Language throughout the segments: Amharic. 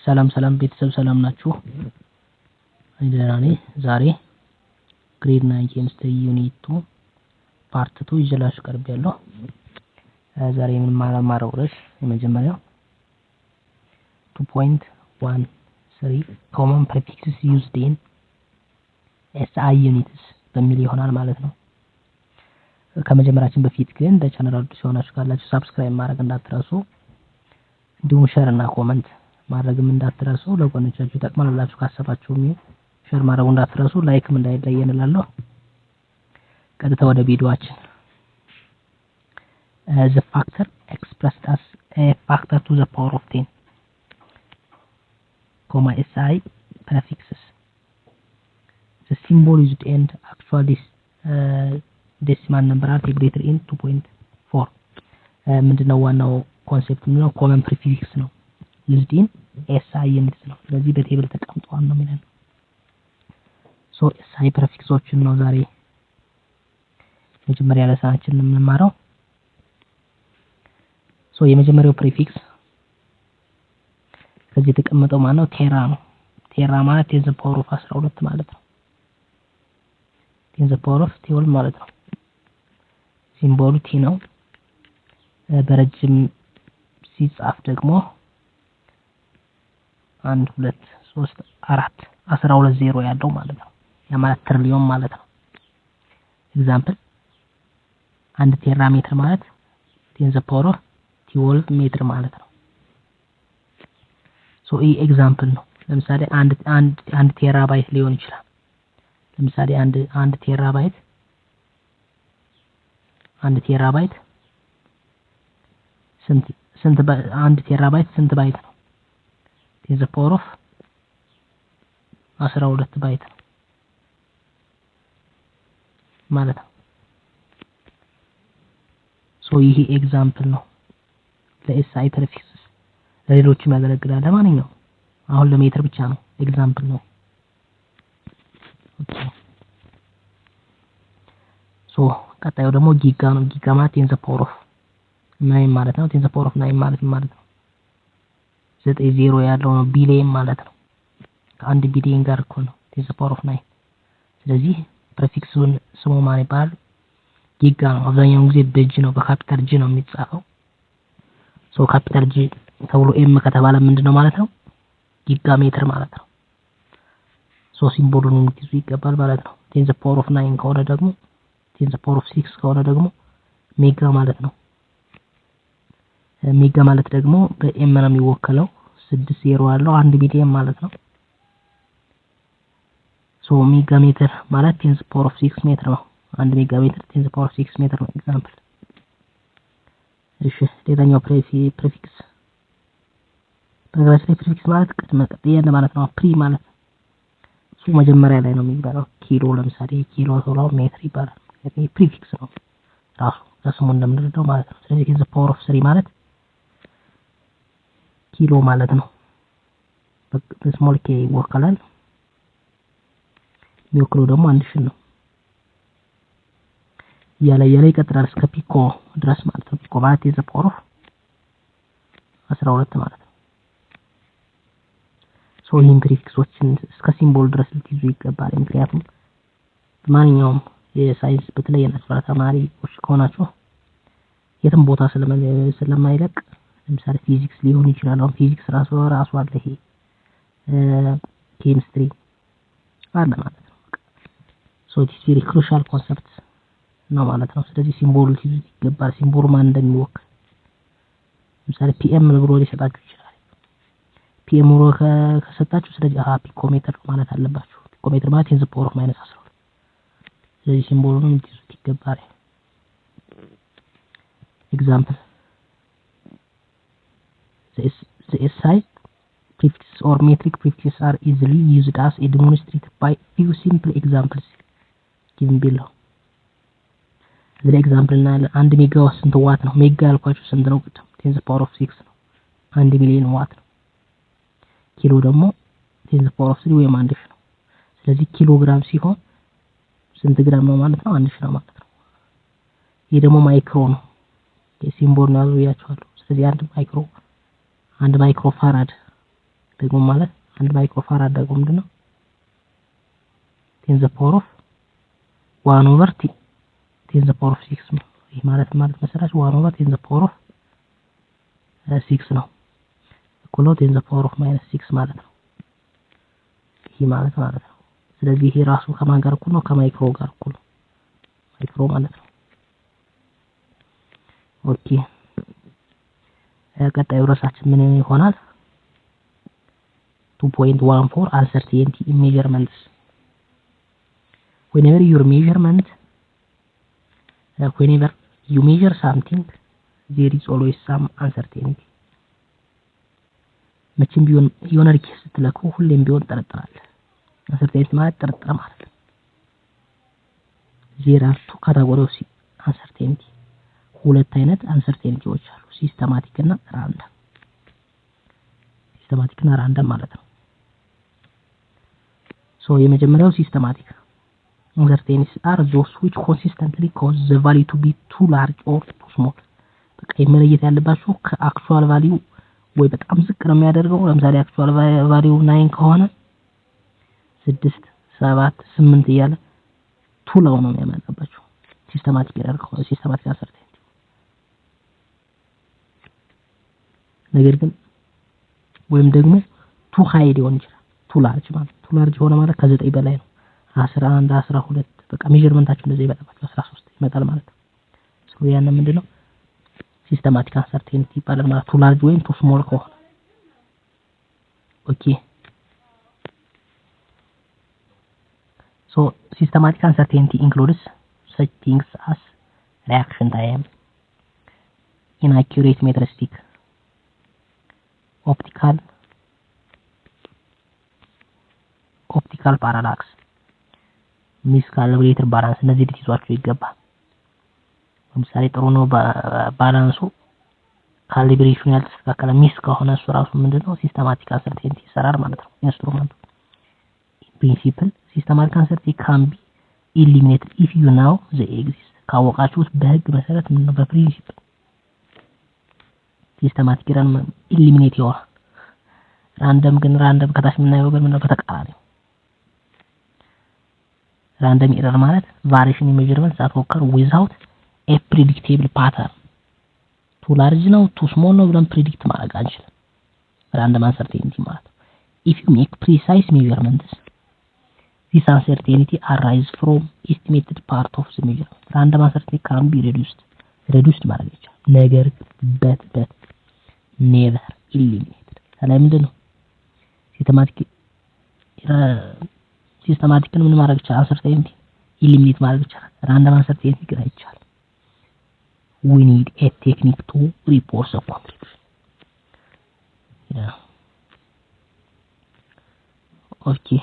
ሰላም ቤተሰብ ሰላም ናችሁ? እኔ ደህና ነኝ። ዛሬ ግሬድ 9 ኬሚስትሪ ዩኒት 2 ፓርት 2 ይዤላችሁ ቀርቤያለሁ። ዛሬ የምንማረው ርዕስ የመጀመሪያው 2.13 common prefixes used in SI units በሚል ይሆናል ማለት ነው። ከመጀመራችን በፊት ግን ለቻናሉ አዲስ የሆናችሁ ካላችሁ ሰብስክራይብ ማድረግ እንዳትረሱ፣ እንዲሁም ሼር እና ኮሜንት ማድረግም እንዳትረሱ። ለጓደኞቻችሁ ይጠቅማል ብላችሁ ካሰባችሁም ሼር ማድረግ እንዳትረሱ፣ ላይክም እንዳይለየን እላለሁ። ቀጥታ ወደ ቪዲዮአችን። the factor expressed as a factor to the power of 10 SI prefixes. The symbol used and actual decimal number are greater in 2.4. ምንድነው ዋናው ኮንሴፕት ነው? common prefix ነው used in SI units ነው። ስለዚህ በቴብል ተቀምጧል ነው የሚለው። so SI prefixዎችን ነው ዛሬ መጀመሪያ ለሳችን የምንማረው። so የመጀመሪያው prefix ከዚህ የተቀመጠው ማነው? ቴራ ነው። ቴራ ማለት 10 the power of 12 ማለት ነው። 10 the power of 12 ማለት ነው። ሲምቦሉ ቲ ነው። በረጅም ሲጻፍ ደግሞ 1 2 3 4 12 ዜሮ ያለው ማለት ነው። ያ ማለት ትሪሊዮን ማለት ነው። ኤግዛምፕል አንድ ቴራ ሜትር ማለት 10 the power of 12 ሜትር ማለት ነው። ሶ ይሄ ኤግዛምፕል ነው። ለምሳሌ አንድ ቴራባይት ሊሆን ይችላል። ለምሳሌ አንድ ቴራባይት አንድ ቴራባይት ስንት ባይት ነው? 10 the power of 12 ባይት ነው ማለት ነው። ሶ ይሄ ኤግዛምፕል ነው ለኤስአይ ፕሪፊክስስ። ለሌሎችም ያገለግላል። ለማንኛውም አሁን ለሜትር ብቻ ነው፣ ኤግዛምፕል ነው። ኦኬ ሶ ቀጣዩ ደግሞ ጊጋ ነው። ጊጋ ማለት 10 the power of 9 ማለት ነው። 10 the power of 9 ማለት ነው 9 ዜሮ ያለው ነው። ቢሊየን ማለት ነው። ከአንድ ቢሊየን ጋር እኮ ነው 10 the power of 9። ስለዚህ ፕሪፊክሱን ስሙ ማን ይባላል? ጊጋ ነው። አብዛኛውን ጊዜ በጂ ነው፣ በካፒታል ጂ ነው የሚጻፈው። ሶ ካፒታል ጂ ተብሎ ኤም ከተባለ ምንድነው ማለት ነው? ጊጋ ሜትር ማለት ነው። ሶ ሲምቦሉን እንዲይዙ ይገባል ማለት ነው። 10 the power of 9 ከሆነ ደግሞ 10 the power of 6 ከሆነ ደግሞ ሜጋ ማለት ነው። ሜጋ ማለት ደግሞ በኤም ነው የሚወከለው። 6 ዜሮ ያለው 1 ቢሊየን ማለት ነው። ሶ ሜጋ ሜትር ማለት 10 the power of 6 ሜትር ነው። 1 ሜጋ ሜትር 10 the power of 6 ሜትር ነው። ኤግዛምፕል። እሺ ሌላኛው ፕሪፊክስ በነገራችን ላይ ፕሪፊክስ ማለት ቅድመ ቀጥያ ማለት ነው። ፕሪ ማለት እሱ መጀመሪያ ላይ ነው የሚባለው። ኪሎ ለምሳሌ ኪሎ ተብሎ ሜትር ይባላል። ይሄ ፕሪፊክስ ነው ራሱ ከስሙ እንደምንረዳው ማለት ነው። ስለዚህ the power of 3 ማለት ኪሎ ማለት ነው። በስሞል ኬ ይወከላል። የሚወክለው ደግሞ 1000 ነው። ያለ ይቀጥላል እስከ ፒኮ ድረስ ማለት ነው። ፒኮ ማለት the power of 12 ማለት ነው። ሶ ይሄን ፕሪፊክሶችን እስከ ሲምቦል ድረስ ልትይዙ ይገባል። ምክንያቱም ማንኛውም የሳይንስ በተለይ የናቹራል ተማሪዎች ከሆናችሁ የትም ቦታ ስለማይለቅ ለምሳሌ ፊዚክስ ሊሆን ይችላል። አሁን ፊዚክስ ራሱ አለ፣ ይሄ ኬሚስትሪ አለ ማለት ነው። ሶ ኢትስ ቬሪ ክሩሻል ኮንሰፕት ነው ማለት ነው። ስለዚህ ሲምቦል ልትይዙ ይገባል። ሲምቦሉ ማን እንደሚወክል ለምሳሌ ፒኤም ብሎ ሊሰጣችሁ ይችላል። ፒኤም ብሎ ከሰጣችሁ ስለዚህ ፒኮሜትር ማለት አለባችሁ። ፒኮሜትር ማለት 10 the power of -12። ስለዚህ ሲምቦሉን ልትይዙ ይገባል። ኤግዛምፕል the SI prefixes or metric prefixes are easily used as demonstrated by few simple examples given below. እዚህ ኤግዛምፕል እና 1 ሜጋዋት ስንት ዋት ነው? ሜጋ ያልኳችሁ ስንት ነው? 10 the power of 6 ነው። 1 ሚሊዮን ዋት ነው። ኪሎ ደግሞ 10 the power of 3 ወይም 1000 ነው። ስለዚህ ኪሎ ግራም ሲሆን ስንት ግራም ነው ማለት ነው? 1000 ነው ማለት ነው። ይሄ ደግሞ ማይክሮ ነው። የሲምቦል ነው ያያችኋለሁ። ስለዚህ 1 ማይክሮ ፋራድ ደግሞ ማለት 1 ማይክሮፋራድ ደግሞ ምንድነው 10 ፓወር ኦፍ 1 ኦቨር 10 ፓወር ኦፍ 6 ነው። ይሄ ማለት መሰላችሁ 1 ኦቨር 10 ፓወር ኦፍ 6 ነው። እኩል ነው 10 ፓወር ኦፍ -6 ማለት ነው። ይሄ ማለት ነው። ስለዚህ ይሄ ራሱ ከማን ጋር እኩል ነው? ከማይክሮ ጋር እኩል ነው። ማይክሮ ማለት ነው። ኦኬ ቀጣዩ ርዕሳችን ምን ይሆናል? 2.14 uncertainty in measurements. Whenever you measure something, there is always some uncertainty. መቼም ቢሆን የሆነ ሪኬስ ስትለኩ ሁሌም ቢሆን ጠረጥራለህ። uncertainty ማለት ጥርጥር ማለት ነው። there are two categories of uncertainty. ሁለት አይነት uncertaintyዎች አሉ፣ ሲስተማቲክ እና ራንደም። ሲስተማቲክ እና ራንደም ማለት ነው። የመጀመሪያው ሲስተማቲክ uncertainties are those which consistently cause the value to be too large or too small. በቃ መለየት ያለባችሁ ከአክቹአል ቫልዩ ወይ በጣም ዝቅ ነው የሚያደርገው። ለምሳሌ አክቹአል ቫልዩ 9 ከሆነ 6 7 8 እያለ ቱ ላው ነው የሚያመጣባችሁ። ሲስተማቲክ ኤረር ከሆነ ሲስተማቲክ uncertainty። ነገር ግን ወይም ደግሞ ቱ ሃይ ሊሆን ይችላል። ቱ ላርጅ ሆነ ማለት ከ9 በላይ ነው። 11 12 በቃ ሜዠርመንታችሁ እንደዚህ ይመጣባችሁ 13 ይመጣል ማለት ነው። ያን ምንድነው ሲስተማቲክ uncertainty ይባላል ማለት ቱ ላርጅ ወይም ቱ ስሞል ከሆነ። ኦኬ systematic uncertainty includes such things as reaction time, inaccurate metristic, optical parallax, miscalibrated balance። እነዚህ ልትይዟቸው ይገባል። ለምሳሌ ጥሩ ነው ባላንሱ ካሊብሬሽኑ ያልተስተካከለ ሚስ ከሆነ እሱ ራሱ ምንድነው ሲስተማቲክ uncertainty ይሰራል ማለት ነው ኢንስትሩመንቱ። principle systematic uncertainty can be eliminated if you know the exist። ካወቃችሁት በህግ መሰረት ምን ነው በፕሪንሲፕል ሲስተማቲክ ኤረር ኢሊሚኔት ይሆናል። ራንደም ከታች የምናየው ግን ምን ነው በተቃራኒው። ራንደም ኤረር ማለት ቫሪዬሽን ኢን ሜዠርመንት that occur without a predictable pattern። ቱ ላርጅ ነው ቱ ስሞል ነው ብለን ፕሪዲክት ማድረግ አንችልም። ራንደም uncertainty ማለት if you make precise measurements, this uncertainty arises from estimated part of the measurement. Random uncertainty can be reduced ማድረግ ይቻላል። ነገር but never eliminated። ታዲያ ምንድነው ሲስተማቲክን ምን ማድረግ ይቻላል? uncertainty eliminate ማድረግ ይቻላል። random uncertainty ግን አይቻልም። we need a technique to report the contradiction. okay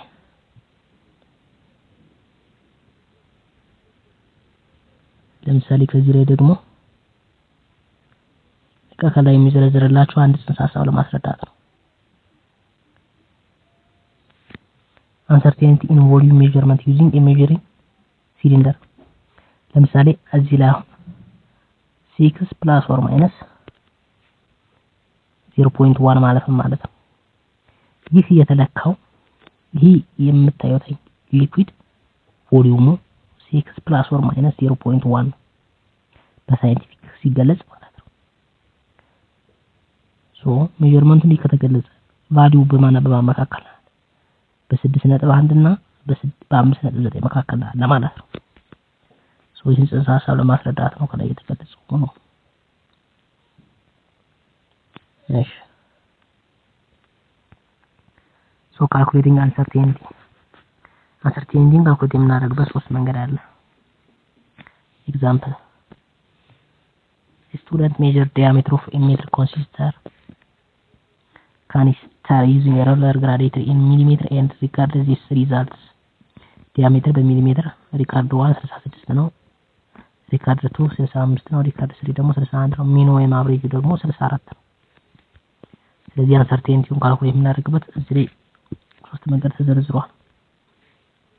ለምሳሌ ከዚህ ላይ ደግሞ ከላይ የሚዘረዝርላችሁ አንድ ጽንሰ ሐሳብ ለማስረዳት ነው። uncertainty in volume measurement using a measuring cylinder። ለምሳሌ እዚህ ላይ 6 + or - 0.1 ማለት ነው። ይህ የተለካው ይህ የምታዩት ሊኩዊድ ቮሊዩሙ 6 + or - 0.1 በሳይንቲፊክ ሲገለጽ ማለት ነው። ሜዠርመንቱ እንዲህ ከተገለጸ ቫልዩ በማን መካከል በ6.1 እና በ5.9 መካከል አለ ማለት ነው። ይህን ጽንሰ ሐሳብ ለማስረዳት ነው ከላይ የተገለጸው ነው። እሺ calculating uncertainty calculate የምናደርግበት ሶስት መንገድ አለ። example student measure diameter of a metal consistor canister using a roller graduator in millimeter and record these results. diameter በሚሊሜትር ሪካርድ 1 66 ነው፣ ሪካርድ 2 65 ነው፣ ሪካርድ 3 ደግሞ 61 ነው፣ ሚን ወይም አቨሬጅ ደግሞ 64 ነው። ስለዚህ uncertainty-ውን ካልኩሌት የምናደርግበት እዚህ ላይ ሶስት መንገድ ተዘርዝሯል።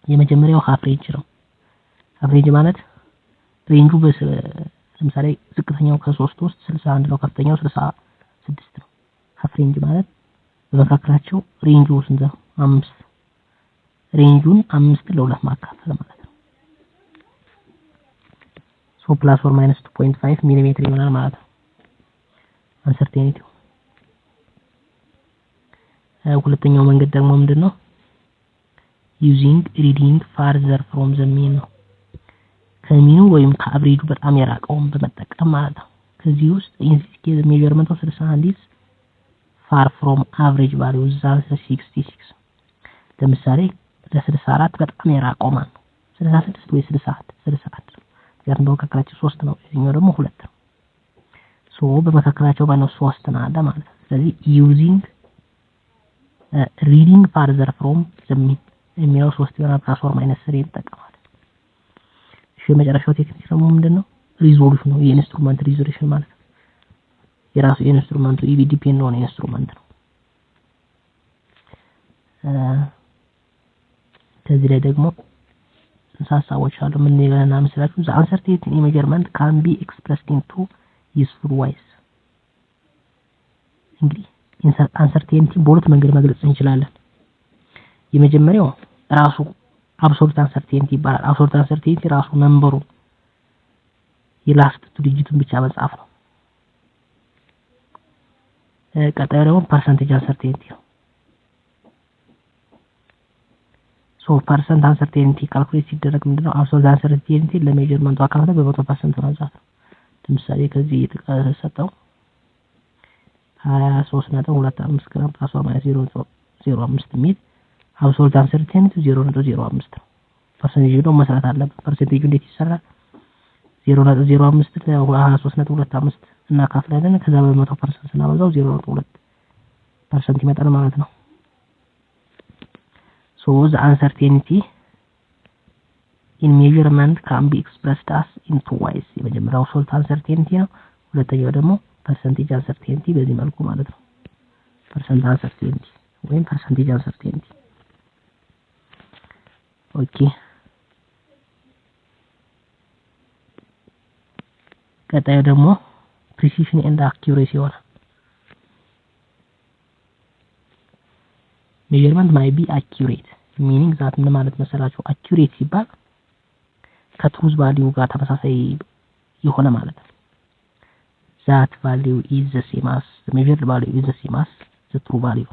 የመጀመሪያው ሃፍ ሬንጅ ነው። ሃፍ ሬንጅ ማለት ሬንጁ ለምሳሌ ዝቅተኛው ከ3 ውስጥ 61 ነው፣ ከፍተኛው 66 ነው። ሃፍ ሬንጅ ማለት በመካከላቸው ሬንጁ ስንት ነው? 5 ሬንጁን 5 ለ2 ማካፈል ማለት ነው። ሶ ፕላስ ኦር ማይነስ 2.5 ሚሊሜትር ይሆናል ማለት ነው አንሰርቴኒቲው። ሁለተኛው መንገድ ደግሞ ምንድነው? ዩዚንግ ሪዲንግ ፋርዘር ፍሮም ዘ ሚን ነው። ከሚኑ ወይም ከአብሬጁ በጣም የራቀውን በመጠቀም ማለት ነው። ከዚህ ውስጥ ኢን ዚስ ኬዝ ሜዠርመንት ኦፍ 61 ኢዝ ፋር ፍሮም አቨሬጅ ቫልዩ ዛን 66። ለምሳሌ ለ64 በጣም የራቀው ማለት ነው 66 ወይ 61 ምክንያቱም በመካከላቸው 3 ነው፣ ይሄኛው ደግሞ 2 ነው። ሶ በመካከላቸው ባለው 3 ነው አለ ማለት ነው። ስለዚህ ዩዚንግ ሪዲንግ ፋርዘር ፍሮም ዘ ሚን የሚለው 3 ይሆናል ፕላስ ኦር ማይነስ 3 ይጠቀማል። እሺ የመጨረሻው ቴክኒክ ደግሞ ምንድነው? ሪዞሉሽን ነው። የኢንስትሩመንት ሪዞሉሽን ማለት ነው። የራሱ የኢንስትሩመንቱ ኢቪ ዲፔንድ ኦን ኢንስትሩመንት ነው። ከዚህ ላይ ደግሞ ሀሳቦች አሉ። ምን ይላልና መስላችሁ? the uncertainty in measurement can be expressed in two useful ways። እንግዲህ uncertainty በሁለት መንገድ መግለጽ እንችላለን። የመጀመሪያው ራሱ absolute uncertainty ይባላል። absolute uncertainty ራሱ ነምበሩ የላስት ዲጂቱን ብቻ መጻፍ ነው። ቀጣዩ ደግሞ percentage uncertainty ነው። ሶ ፐርሰንት uncertainty ካልኩሌት ሲደረግ ምንድነው? absolute uncertainty ለሜዠርመንቱ አካል በ100% ማንሳት ነው። ለምሳሌ ከዚህ የተሰጠው 23.25 ግራም ፕላስ ኦር ማይነስ 0.05 ሚል absolute uncertainty 0.05 ነው። ፐርሰንቴጁ ደግሞ መስራት አለበት። ፐርሰንቴጁ እንዴት ይሰራል? 0.05 ለ23.25 እናካፍላለን። ከዛ በ100% ስናበዛው 0.2% ይመጣል ማለት ነው። So the uncertainty in measurement can be expressed as in two ways። የመጀመሪያው absolute uncertainty ነው። ሁለተኛው ደግሞ percentage uncertainty በዚህ መልኩ ማለት ነው። percent uncertainty ወይም percentage uncertainty። ኦኬ ቀጣዩ ደግሞ precision and accuracy ይሆናል። measurement might be accurate meaning that ምን ማለት መሰላችሁ? accurate ሲባል ከትሩዝ ቫልዩ ጋር ተመሳሳይ የሆነ ማለት ነው። that value is the same as the measured value is the same as the true value.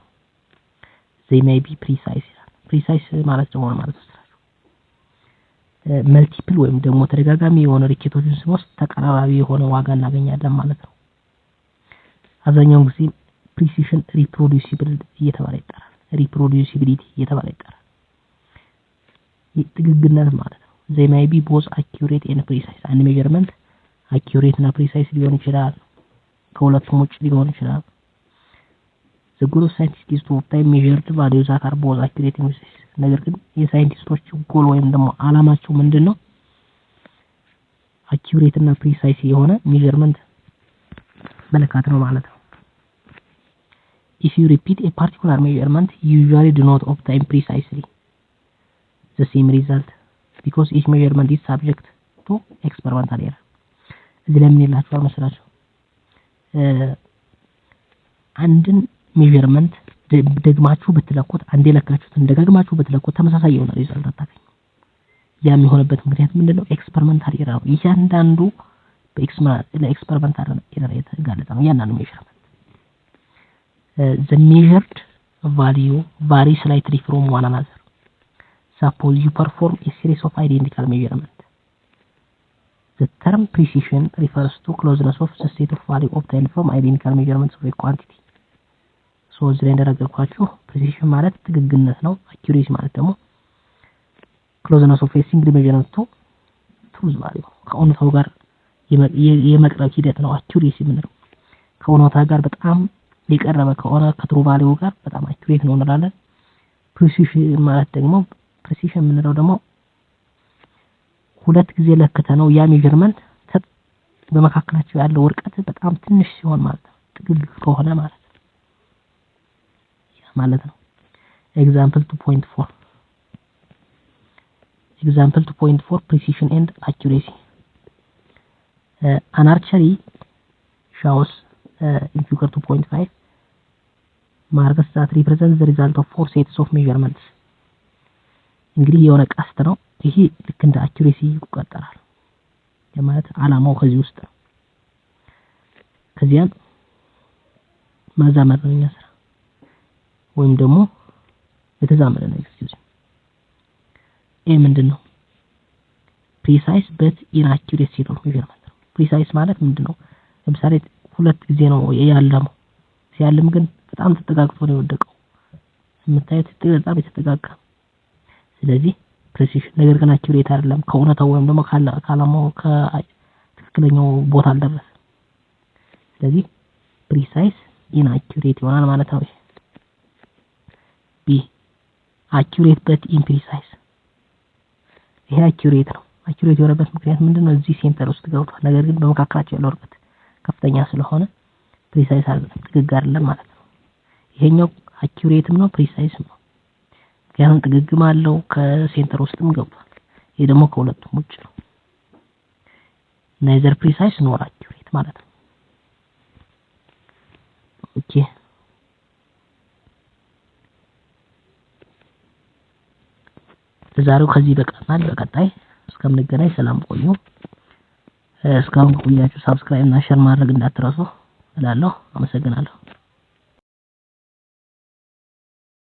they may be precise precise ማለት ደግሞ ማለት ነው መልቲፕል ወይም ደግሞ ተደጋጋሚ የሆነ ሪኬቶችን ስንወስድ ተቀራራቢ የሆነ ዋጋ እናገኛለን ማለት ነው። አብዛኛውን ጊዜ precision reproducible እየተባለ ይጠራል። reproducibility እየተባለ ይጠራል። ጥግግነት ማለት ነው። they may be both accurate and precise። አንድ measurement accurate እና precise ሊሆን ይችላል፣ ከሁለቱም ውጭ ሊሆን ይችላል። the goal of scientists is to obtain measured values that are both accurate and precise። ነገር ግን የሳይንቲስቶች ጎል ወይም ደግሞ አላማቸው ምንድነው? accurate እና precise የሆነ measurement መለካት ነው ማለት ነው። if you repeat a particular measurement you usually do not obtain precisely the same result because each measurement is subject to experimental error። እዚህ ላይ ምን ይላችኋል መሰላችሁ? አንድን measurement ደግማችሁ ብትለኩት አንዴ ለካችሁትን ደጋግማችሁ ብትለኩት ተመሳሳይ የሆነ ሪዛልት አታገኙ። ያ የሚሆንበት ምክንያት ምንድነው? ኤክስፐሪመንታል ኤረር ነው። እያንዳንዱ ለኤክስፐሪመንታል ኤረር የተጋለጠ ነው እያንዳንዱ measurement። the measured value varies slightly from one another. Suppose you perform a series of identical measurements. The term precision refers to closeness of the set of value obtained from identical measurements of a quantity. So እዚህ ላይ እንደነገርኳችሁ precision ማለት ጥግግነት ነው። accuracy ማለት ደግሞ closeness of a single measurement to truth value ከእውነታው ጋር የመቅረብ ሂደት ነው accuracy የምንለው። ከእውነታው ጋር በጣም የቀረበ ከሆነ ከትሩ ቫልዩ ጋር በጣም accurate ነው እንላለን። precision ማለት ደግሞ precision የምንለው ደግሞ ሁለት ጊዜ ለክተ ነው ያ measurement በመካከላቸው ያለው ርቀት በጣም ትንሽ ሲሆን ማለት ነው። ጥግግ ከሆነ ማለት ነው ማለት ነው። example 2.4 example 2.4 precision and accuracy. An archery shows in figure 2.5 marks that represent the result of 4 sets of measurements እንግዲህ የሆነ ቀስት ነው ይሄ ልክ እንደ አኩሬሲ ይቆጠራል ማለት አላማው ከዚህ ውስጥ ነው ከዚያን ማዛመድ ነው የሚያስራ ወይም ደግሞ የተዛመደ ነው ኤክስኪዩዝ ምንድነው precise but inaccurate set of measurement precise ማለት ምንድነው ለምሳሌ ሁለት ጊዜ ነው ያለመው ሲያልም ግን በጣም ተጠጋግቶ ነው የወደቀው የምታዩት በጣም የተጠጋጋ ስለዚህ precision ነገር ግን accurate አይደለም ከእውነታው ወይም ደግሞ ካላማው ከትክክለኛው ቦታ አልደረሰም ስለዚህ precise inaccurate ይሆናል ማለት ነው B accurate but imprecise ይሄ accurate ነው accurate የሆነበት ምክንያት ምንድነው እዚህ ሴንተር ውስጥ ገብቷል ነገር ግን በመካከላቸው ያለው ርቀት ከፍተኛ ስለሆነ precise አይደለም ጥግግ አይደለም ማለት ነው ይሄኛው accurate ነው precise ነው ያንን ጥግግም አለው ከሴንተር ውስጥም ገብቷል ይሄ ደግሞ ከሁለቱም ውጭ ነው neither precise nor accurate ማለት ነው ኦኬ ዛሬው ከዚህ በቃናል በቀጣይ እስከምንገናኝ ሰላም ቆዩ እስካሁን ቆያችሁ ሰብስክራይብ እና ሼር ማድረግ እንዳትረሱ እላለሁ አመሰግናለሁ